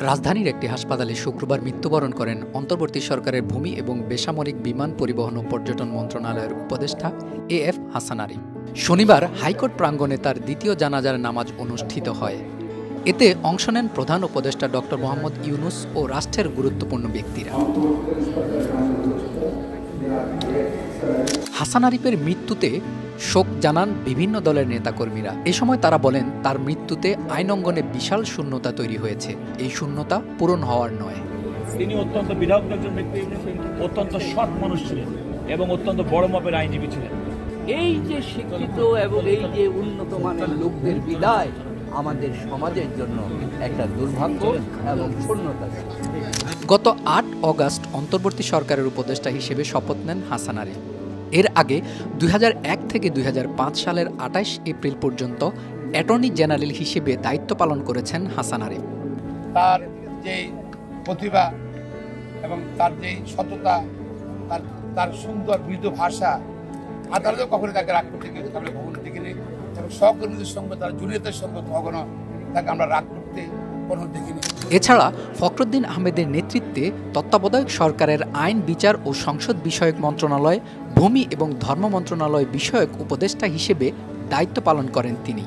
রাজধানীর একটি হাসপাতালে শুক্রবার মৃত্যুবরণ করেন অন্তর্বর্তী সরকারের ভূমি এবং বেসামরিক বিমান পরিবহন ও পর্যটন মন্ত্রণালয়ের উপদেষ্টা এএফ হাসান আরিফ। শনিবার হাইকোর্ট প্রাঙ্গণে তার দ্বিতীয় জানাজার নামাজ অনুষ্ঠিত হয়। এতে অংশ নেন প্রধান উপদেষ্টা ডক্টর মোহাম্মদ ইউনুস ও রাষ্ট্রের গুরুত্বপূর্ণ ব্যক্তিরা। হাসান আরিফের মৃত্যুতে শোক জানান বিভিন্ন দলের নেতাকর্মীরা। এ সময় তারা বলেন, তার মৃত্যুতে আইন অঙ্গনে বিশাল শূন্যতা তৈরি হয়েছে। এই শূন্যতা পূরণ হওয়ার নয়। তিনি অত্যন্ত বিদগ্ধ একজন ব্যক্তি, অত্যন্ত সৎ মানুষ ছিলেন এবং অত্যন্ত বড় মাপের আইনজীবী ছিলেন। এই যে শিক্ষিত এবং এই যে উন্নত মানের লোকদের বিদায় আমাদের সমাজের জন্য একটা দুর্ভাগ্য এবং শূন্যতা। গত ৮ অগাস্ট অন্তর্বর্তী সরকারের উপদেষ্টা হিসেবে শপথ নেন হাসান আরিফ। এর আগে ২০০১ থেকে ২০০৫ সালের ২৮ এপ্রিল পর্যন্ত অ্যাটর্নি জেনারেল হিসেবে দায়িত্ব পালন করেছেন হাসান আরিফ। তার যে প্রতিভা এবং তার যে সততা, তার সুন্দর মৃদু ভাষা, আদালতে কখনো তাকে রাগ করতে আমরা কখনো দেখিনি এবং সহকর্মীদের সঙ্গে, তার জুনিয়রদের সঙ্গে কখনো তাকে আমরা রাগ করতে কোনো দেখিনি। এছাড়া ফখরুদ্দিন আহমেদের নেতৃত্বে তত্ত্বাবধায়ক সরকারের আইন, বিচার ও সংসদ বিষয়ক মন্ত্রণালয়, ভূমি এবং ধর্ম মন্ত্রণালয় বিষয়ক উপদেষ্টা হিসেবে দায়িত্ব পালন করেন তিনি।